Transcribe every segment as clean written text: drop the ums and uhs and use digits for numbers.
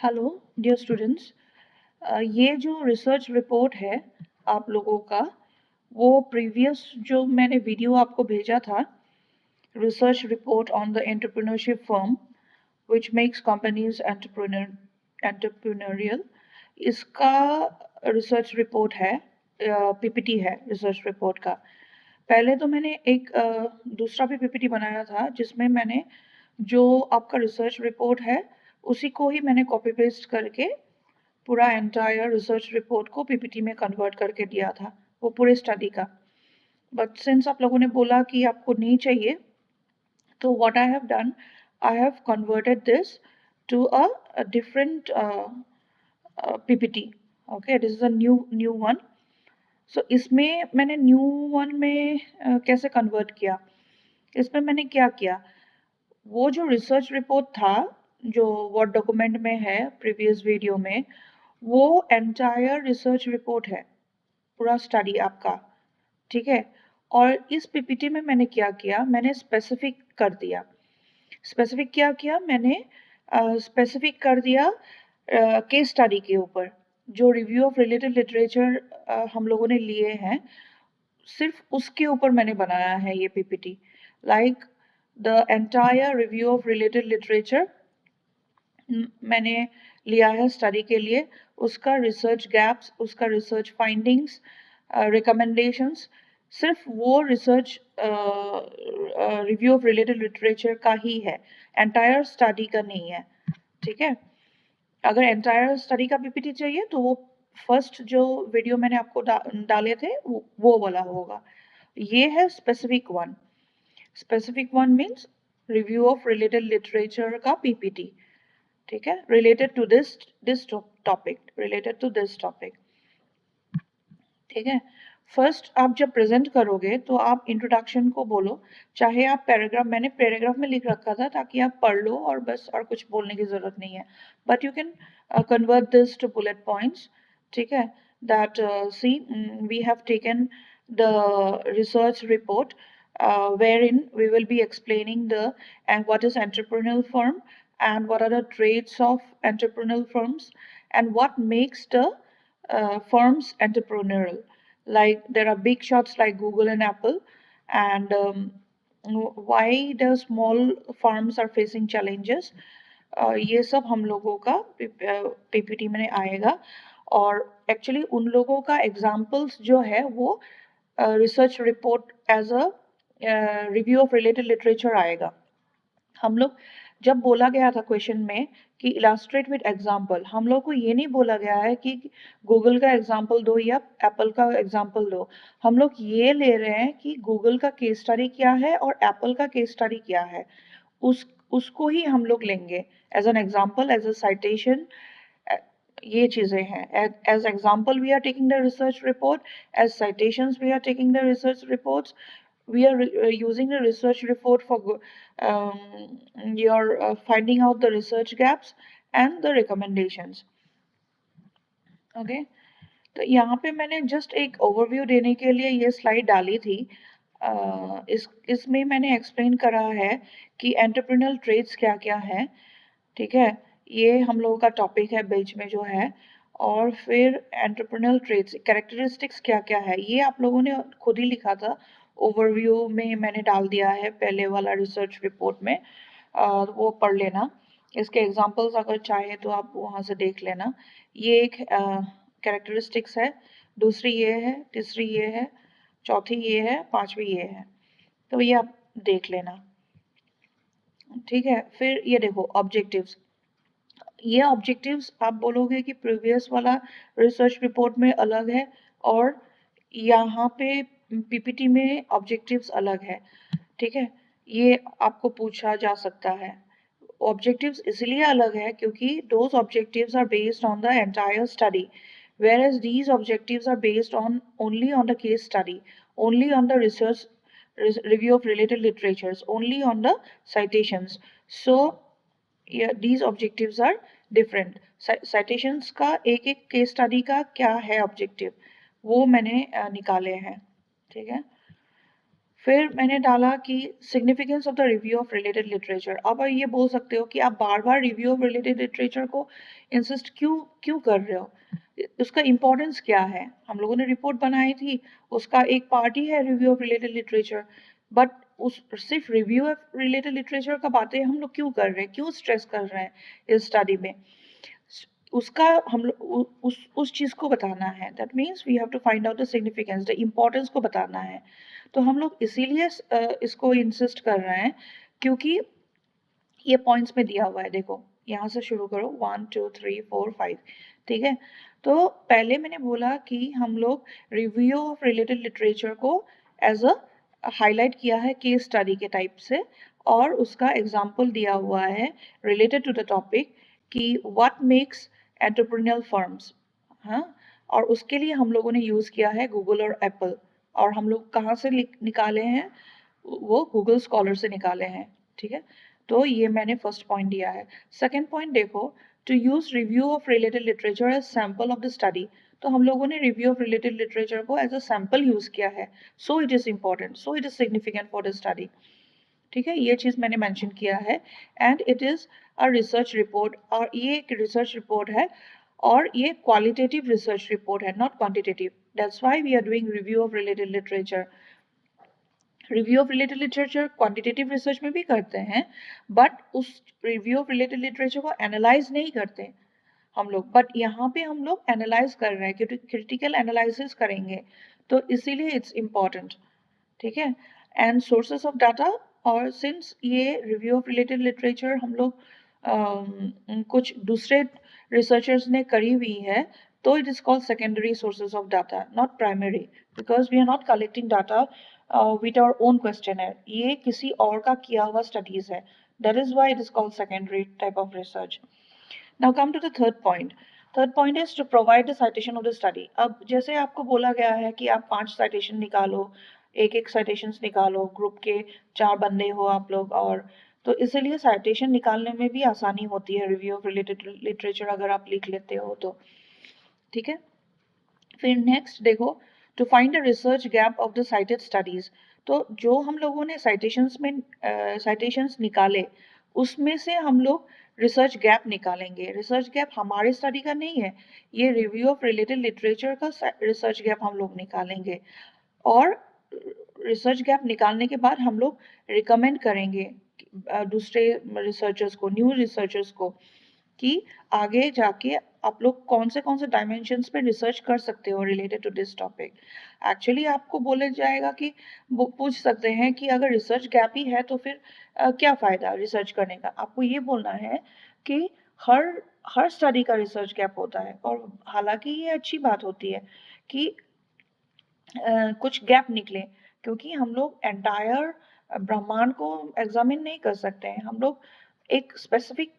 Hello dear students, ये जो research report है आप लोगों का, वो प्रीवियस जो मैंने वीडियो आपको भेजा था, research report on the entrepreneurship firm which makes companies entrepreneurial, इसका रिसर्च रिपोर्ट है, पीपीटी है रिसर्च रिपोर्ट का। पहले तो मैंने एक दूसरा भी पीपीटी बनाया था जिसमें मैंने जो आपका रिसर्च रिपोर्ट है उसी को ही मैंने कॉपी पेस्ट करके पूरा एंटायर रिसर्च रिपोर्ट को पीपीटी में कन्वर्ट करके दिया था, वो पूरे स्टडी का। बट सिंस आप लोगों ने बोला कि आपको नहीं चाहिए, तो what I have done, I have converted this to a different PPT. Okay, this is a new one. So इसमें मैंने न्यू वन में कैसे कन्वर्ट किया, इसमें मैंने क्या किया, वो जो रिसर्च रिपोर्ट था जो वर्ड डॉक्यूमेंट में है प्रीवियस वीडियो में, वो एंटायर रिसर्च रिपोर्ट है, पूरा स्टडी आपका, ठीक है। और इस पीपीटी में मैंने क्या किया, मैंने स्पेसिफिक कर दिया। स्पेसिफिक क्या किया मैंने, स्पेसिफिक कर दिया केस स्टडी के ऊपर। जो रिव्यू ऑफ रिलेटेड लिटरेचर हम लोगों ने लिए हैं, सिर्फ उसके ऊपर मैंने बनाया है ये PPT. Like the entire review of related literature मैंने लिया है स्टडी के लिए, उसका रिसर्च गैप्स, उसका रिसर्च फाइंडिंग्स, रिकमेंडेशंस, सिर्फ वो research review of related literature का ही है, एंटायर स्टडी का नहीं है, ठीक है। अगर एंटायर स्टडी का पीपीटी चाहिए तो वो फर्स्ट जो वीडियो मैंने आपको डाले थे वो वाला होगा। ये है specific one. Specific one means review of related literature का पीपीटी, ठीक है, related to this topic, related to this topic, ठीक है। फर्स्ट आप जब प्रेजेंट करोगे तो आप इंट्रोडक्शन को बोलो, चाहे आप पैराग्राफ, मैंने पैराग्राफ में लिख रखा था ताकि आप पढ़ लो और बस, और कुछ बोलने की जरूरत नहीं है, but you can convert this to bullet points, ठीक है। That see we have taken the research report wherein we will be explaining the and what is entrepreneurial firm and what are the traits of entrepreneurial firms and what makes the firms entrepreneurial. Like there are big shots like Google and Apple, and why the small firms are facing challenges. ये सब हम लोगों का PPT में आएगा। और actually उन लोगों का एग्जाम्पल्स जो है वो research report as a review of related literature आएगा। हम लोग जब बोला गया था क्वेश्चन में कि इलास्ट्रेट विद एग्जाम्पल, हम लोग को ये नहीं बोला गया है कि गूगल का एग्जाम्पल दो या एप्पल का एग्जाम्पल दो। हम लोग ये ले रहे हैं कि गूगल का केस स्टडी क्या है और एप्पल का केस स्टडी क्या है, उसको ही हम लोग लेंगे as an example, as a citation. ये चीजें हैं, as example we are taking the research report, as citations we are taking the research reports, we are using the research report for your finding out the research gaps and the recommendations. Okay, तो यहाँ पे मैंने just एक overview देने के लिए ये slide डाली थी। इसमें मैंने एक्सप्लेन करा है कि एंटरप्रेन्योरल ट्रेड्स क्या क्या है, ठीक है। ये हम लोगों का टॉपिक है बीच में जो है, और फिर एंटरप्रेन्योरल ट्रेड्स कैरेक्टरिस्टिक्स क्या क्या है, ये आप लोगों ने खुद ही लिखा था, ओवरव्यू में मैंने डाल दिया है पहले वाला रिसर्च रिपोर्ट में, वो पढ़ लेना। इसके एग्जांपल्स अगर चाहे तो आप वहाँ से देख लेना। ये एक कैरेक्टरिस्टिक्स है, दूसरी ये है, तीसरी ये है, चौथी ये है, पांचवी ये है, तो ये आप देख लेना, ठीक है। फिर ये देखो ऑब्जेक्टिव्स, ये ऑब्जेक्टिव्स आप बोलोगे कि प्रीवियस वाला रिसर्च रिपोर्ट में अलग है और यहाँ पे पीपीटी में ऑब्जेक्टिव्स अलग है, ठीक है। ये आपको पूछा जा सकता है। ऑब्जेक्टिव्स इसलिए अलग है क्योंकि those objectives are based on the entire study, whereas these objectives are based on only on the case study, only on the research review of related literatures, only on the citations. So yeah, these objectives are different. Citations का एक एक case study का क्या है objective, वो मैंने निकाले हैं, ठीक है। फिर मैंने डाला कि significance of the review of related literature. अब ये बोल सकते हो कि आप बार बार रिव्यू ऑफ रिलेटेड लिटरेचर को इंसिस्ट क्यों क्यों कर रहे हो, उसका इम्पोर्टेंस क्या है। हम लोगों ने रिपोर्ट बनाई थी, उसका एक पार्ट ही है review of related literature, but उस सिर्फ रिव्यू ऑफ रिलेटेड लिटरेचर का बातें हम लोग क्यों कर रहे हैं, क्यों स्ट्रेस कर रहे हैं इस स्टडी में, उसका हम लोग उस चीज को बताना है। That means we have to find out the significance, the importance को बताना है। तो हम लोग इसीलिए इसको इंसिस्ट कर रहे हैं, क्योंकि ये पॉइंट्स में दिया हुआ है, देखो यहाँ से शुरू करो 1 2 3 4 5, ठीक है। तो पहले मैंने बोला कि हम लोग रिव्यू ऑफ रिलेटेड लिटरेचर को एज अ हाईलाइट किया है केस स्टडी के टाइप से, और उसका एग्जाम्पल दिया हुआ है रिलेटेड टू द टॉपिक कि व्हाट मेक्स एंटरप्रेन्योरियल फर्म्स। हाँ, और उसके लिए हम लोगों ने यूज किया है गूगल और एप्पल, और हम लोग कहाँ से निकाले हैं, वो गूगल स्कॉलर से निकाले हैं, ठीक है। तो ये मैंने फर्स्ट पॉइंट दिया है। सेकेंड पॉइंट देखो, to use review of related literature as sample of the study. तो हम लोगों ने रिव्यू ऑफ रिलेटेड लिटरेचर को एज अ सैम्पल यूज किया है, so it is important, so it is significant for the study, ठीक है। ये चीज मैंने मेंशन किया है। And it is a research report, और ये एक रिसर्च रिपोर्ट है, और ये क्वालिटेटिव रिसर्च रिपोर्ट है, not quantitative. That's why we are doing review of related literature. Review of related literature quantitative research में भी करते हैं, बट उस रिव्यू ऑफ रिलेटेड लिटरेचर को एनालाइज नहीं करते हम लोग, बट यहाँ पे हम लोग एनालाइज कर रहे हैं, क्योंकि क्रिटिकल एनालिसिस करेंगे, तो इसीलिए इट्स इम्पॉर्टेंट, ठीक है। एंड सोर्सेस ऑफ डाटा, और सिंस ये रिव्यू ऑफ रिलेटेड लिटरेचर हम लोग कुछ दूसरे रिसर्चर्स ने करी हुई है, तो it is called secondary sources of data, not primary, because we are not collecting data with our own questionnaire, ये किसी और का किया हुआ स्टडीज है, that is why it is called secondary type of research. Now come to the third point. Third point is to provide the citation of the study. अब जैसे आपको बोला गया है कि आप 5 साइटेशन निकालो, एक एक साइटेशंस निकालो, ग्रुप के 4 बंदे हो आप लोग, और तो इसलिए साइटेशन निकालने में भी आसानी होती है रिव्यू ऑफ रिलेटेड लिटरेचर अगर आप लिख लेते हो तो, ठीक है। फिर नेक्स्ट देखो, to find the research gap of the cited studies. तो जो हम लोगों ने साइटेशंस में साइटेशंस निकाले, उसमें से हम लोग रिसर्च गैप निकालेंगे। रिसर्च गैप हमारे स्टडी का नहीं है, ये रिव्यू ऑफ रिलेटेड लिटरेचर का रिसर्च गैप हम लोग निकालेंगे, और रिसर्च गैप निकालने के बाद हम लोग रिकमेंड करेंगे दूसरे रिसर्चर्स को, न्यू रिसर्चर्स को, कि आगे जाके आप लोग कौन से डायमेंशंस पे रिसर्च कर सकते हो related to this topic. Actually आपको बोले जाएगा कि वो पूछ सकते हैं कि अगर रिसर्च गैप ही है तो फिर क्या फायदा रिसर्च करने का। आपको ये बोलना है कि हर हर स्टडी का रिसर्च गैप होता है, और हालांकि ये अच्छी बात होती है कि कुछ गैप निकले, क्योंकि हम लोग एंटायर ब्रह्मांड को एग्जामिन नहीं कर सकते हैं, हम लोग एक स्पेसिफिक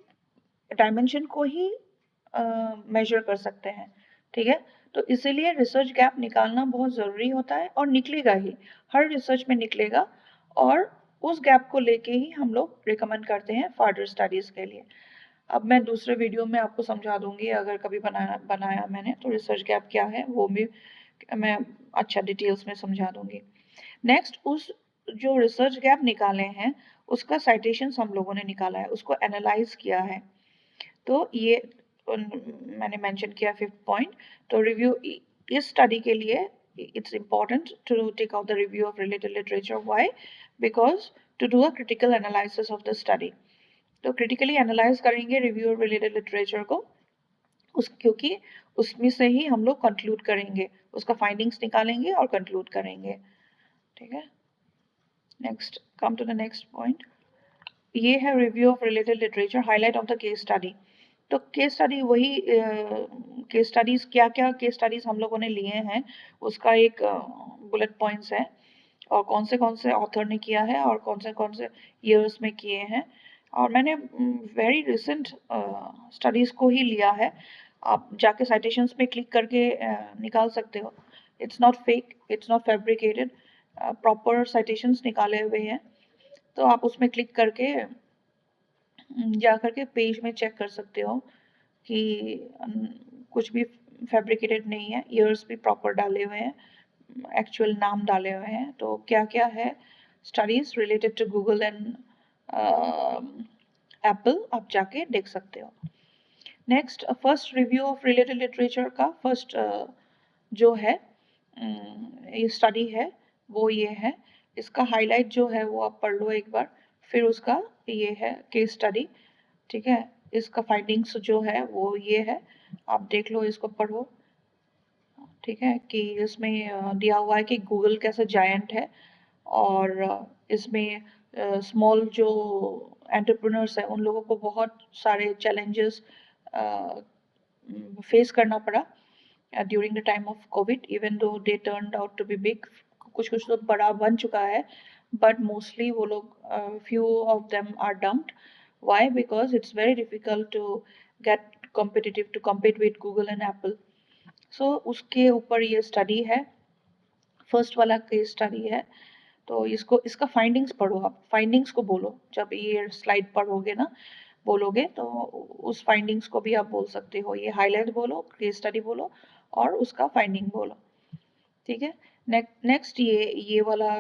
डायमेंशन को ही मेजर कर सकते हैं, ठीक है। तो इसीलिए रिसर्च गैप निकालना बहुत ज़रूरी होता है, और निकलेगा ही, हर रिसर्च में निकलेगा, और उस गैप को लेके ही हम लोग रिकमेंड करते हैं फर्दर स्टडीज़ के लिए। अब मैं दूसरे वीडियो में आपको समझा दूंगी, अगर कभी बनाया बनाया मैंने तो रिसर्च गैप क्या है वो भी मैं अच्छा डिटेल्स में समझा दूंगी। नेक्स्ट, उस जो रिसर्च गैप निकाले हैं उसका साइटेशंस हम लोगों ने निकाला है, उसको एनालाइज किया है। तो ये मैंने मेंशन किया फिफ्थ पॉइंट। तो रिव्यू इस स्टडी के लिए it's important to take out the review of related literature. Why? Because to do a critical analysis of the study. तो क्रिटिकली एनालाइज करेंगे रिव्यू ऑफ रिलेटेड लिटरेचर को, क्योंकि उसमें से ही हम लोग कंक्लूड करेंगे, उसका फाइंडिंग्स निकालेंगे और कंक्लूड करेंगे, ठीक है। Next, come to the next point. ये है review of related literature, highlight of the case study. तो केस स्टडी वही केस स्टडीज, क्या क्या केस स्टडीज हम लोगों ने लिए हैं उसका एक बुलेट पॉइंट्स है, और कौन से ऑथर ने किया है और कौन से ईयर्स में किए हैं। और मैंने वेरी रिसेंट स्टडीज को ही लिया है, आप जाके साइटेशंस में क्लिक करके निकाल सकते हो। It's not fake, it's not fabricated, proper citations निकाले हुए हैं। तो आप उसमें क्लिक करके जा करके पेज में चेक कर सकते हो कि कुछ भी फैब्रिकेटेड नहीं है, ईयर्स भी प्रॉपर डाले हुए हैं, एक्चुअल नाम डाले हुए हैं। तो क्या क्या है studies related to Google and Apple आप जाके देख सकते हो। Next, first review of related literature का फर्स्ट जो है ये स्टडी है वो ये है, इसका हाईलाइट जो है वो आप पढ़ लो एक बार, फिर उसका ये है केस स्टडी, ठीक है। इसका फाइंडिंग्स जो है वो ये है, आप देख लो, इसको पढ़ो, ठीक है। कि इसमें दिया हुआ है कि गूगल कैसे जायंट है, और इसमें स्मॉल जो एंटरप्रेन्योर्स है उन लोगों को बहुत सारे चैलेंजेस फेस करना पड़ा during the time of covid, even though they turned out to be big, कुछ कुछ तो बड़ा बन चुका है, बट मोस्टली वो लोग few of them are dumped. Why? Because it's very difficult to get competitive to compete with Google and Apple. So उसके ऊपर ये स्टडी है, फर्स्ट वाला केस स्टडी है। तो इसको, इसका फाइंडिंग्स पढ़ो, आप फाइंडिंग्स को बोलो, जब ये स्लाइड पढ़ोगे ना, बोलोगे तो उस फाइंडिंग्स को भी आप बोल सकते हो, ये हाईलाइट बोलो, केस स्टडी बोलो और उसका फाइंडिंग बोलो, ठीक है। नेक्स्ट ये वाला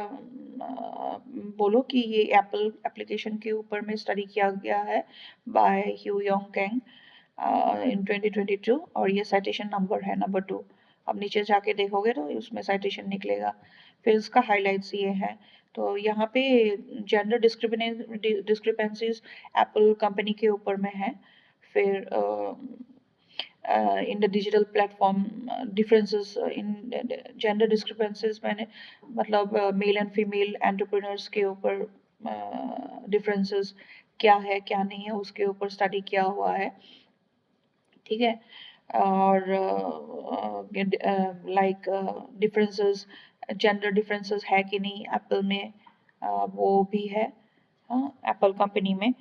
बोलो कि ये एप्पल एप्लीकेशन के ऊपर में स्टडी किया गया है बाय ह्यू योंग कैंग इन 2022, और ये साइटेशन नंबर है नंबर 2। अब नीचे जाके देखोगे तो उसमें साइटेशन निकलेगा। फिर इसका हाइलाइट्स ये है, तो यहाँ पे जेंडर डिस्क्रिपेंसीज एप्पल कंपनी के ऊपर में है। फिर in the digital platform differences in gender discrepancies, मैंने मतलब मेल एंड फीमेल एंटरप्रेन्योर्स के ऊपर डिफरेंसेस क्या है क्या नहीं है उसके ऊपर स्टडी किया हुआ है, ठीक है। और लाइक डिफरेंसेस, जेंडर डिफरेंसेस है कि नहीं एप्पल में, वो भी है एप्पल कंपनी में,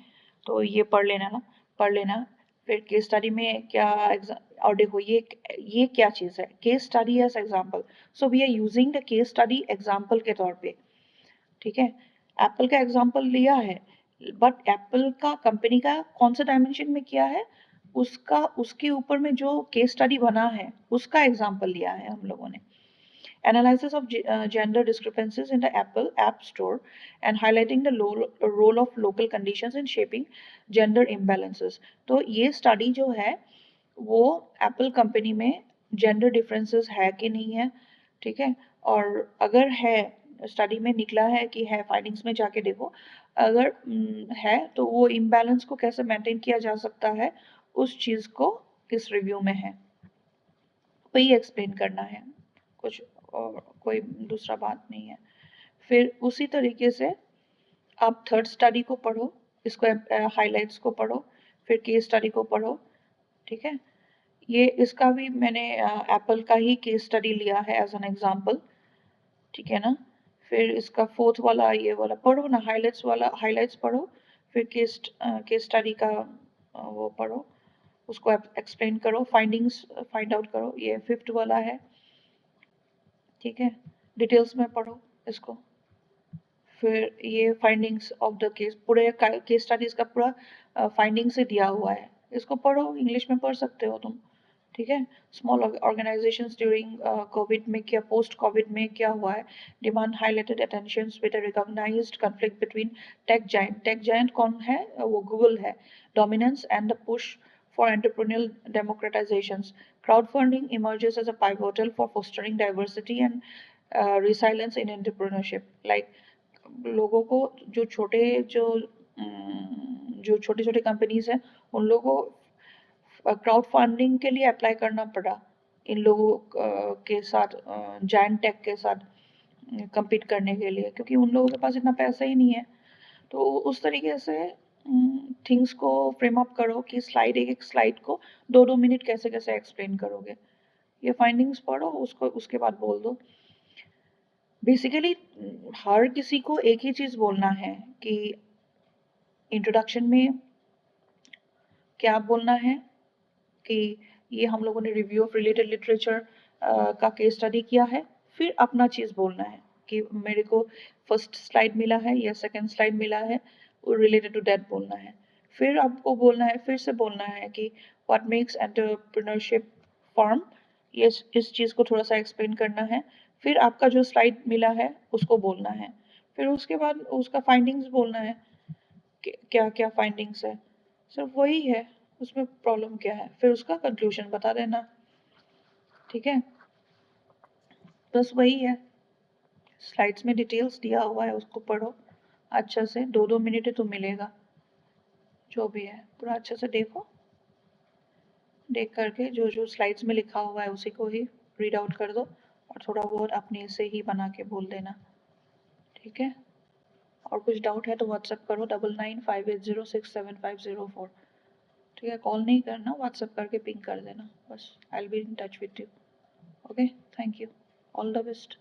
तो ये पढ़ लेना ना, पढ़ लेना। फिर केस स्टडी में क्या और देखो ये क्या चीज़ है, case study as example, so we are using the case study example के तौर पे, ठीक है। एप्पल का एग्जांपल लिया है, बट एप्पल का कंपनी का कौन सा डायमेंशन में किया है, उसका उसके ऊपर में जो केस स्टडी बना है उसका एग्जांपल लिया है हम लोगों ने। Analysis of gender discrepancies in the Apple App Store and highlighting the role of local conditions in shaping gender imbalances. तो ये स्टडी जो है वो एप्पल कंपनी में जेंडर डिफरेंसेस है कि नहीं है, ठीक है। और अगर है, स्टडी में निकला है कि है, फाइंडिंग्स में जाके देखो, अगर है तो वो इम्बैलेंस को कैसे मेंटेन किया जा सकता है उस चीज़ को इस रिव्यू में है, वही एक्सप्लेन करना है, कुछ और कोई दूसरा बात नहीं है। फिर उसी तरीके से आप थर्ड स्टडी को पढ़ो, इसको हाइलाइट्स को पढ़ो, फिर केस स्टडी को पढ़ो, ठीक है। ये इसका भी मैंने एप्पल का ही केस स्टडी लिया है एज एन एग्जांपल, ठीक है ना। फिर इसका फोर्थ वाला ये वाला पढ़ो ना, हाइलाइट्स वाला, हाइलाइट्स पढ़ो, फिर केस स्टडी का वो पढ़ो, उसको एक्सप्लेन करो, फाइंडिंग्स फाइंड आउट करो, ये फिफ्थ वाला है, ठीक है। डिटेल्स में पढ़ो इसको। फिर ये फाइंडिंग्स ऑफ द केस, पूरे केस स्टडीज का पूरा फाइंडिंग से दिया हुआ है, इसको पढ़ो, इंग्लिश में पढ़ सकते हो तुम, ठीक है। स्मॉल ऑर्गेनाइजेशंस ड्यूरिंग कोविड में क्या, पोस्ट कोविड में क्या हुआ है, demand highlighted attentions with a recognized conflict between tech giant कौन है, वो गूगल है, dominance and the push for entrepreneurial democratizations. Crowdfunding emerges as a pivotal for fostering diversity and resilience in entrepreneurship. Like लोगों को जो छोटे छोटे companies हैं उन लोगों को क्राउड फंडिंग के लिए अप्लाई करना पड़ा इन लोगों के साथ, जायंट टेक के साथ compete करने के लिए, क्योंकि उन लोगों के पास इतना पैसा ही नहीं है। तो उस तरीके से थिंग्स को फ्रेम अप करो कि स्लाइड, एक एक स्लाइड को 2-2 मिनट कैसे कैसे एक्सप्लेन करोगे, ये फाइंडिंग्स पढ़ो, उसको उसके बाद बोल दो। बेसिकली हर किसी को एक ही चीज़ बोलना है कि इंट्रोडक्शन में क्या बोलना है कि ये हम लोगों ने रिव्यू ऑफ रिलेटेड लिटरेचर का केस स्टडी किया है, फिर अपना चीज़ बोलना है कि मेरे को फर्स्ट स्लाइड मिला है या सेकंड स्लाइड मिला है, रिलेटेड टू दैट बोलना है। फिर आपको बोलना है, फिर से बोलना है कि व्हाट मेक्स एंटरप्रेन्योरशिप फॉर्म, ये इस चीज़ को थोड़ा सा एक्सप्लेन करना है। फिर आपका जो स्लाइड मिला है उसको बोलना है, फिर उसके बाद उसका फाइंडिंग्स बोलना है कि क्या क्या फाइंडिंग्स है, सिर्फ वही है, उसमें प्रॉब्लम क्या है, फिर उसका कंक्लूजन बता देना। ठीक है, बस वही है। स्लाइड्स में डिटेल्स दिया हुआ है, उसको पढ़ो अच्छा से, 2-2 मिनट ही तो मिलेगा, जो भी है पूरा अच्छे से देखो, देख करके जो जो स्लाइड्स में लिखा हुआ है उसी को ही रीड आउट कर दो और थोड़ा बहुत अपने से ही बना के बोल देना। ठीक है, और कुछ डाउट है तो व्हाट्सएप करो 9958067504। ठीक है, कॉल नहीं करना, व्हाट्सएप करके पिंग कर देना बस। I will be in touch with you. Okay, thank you, all the best.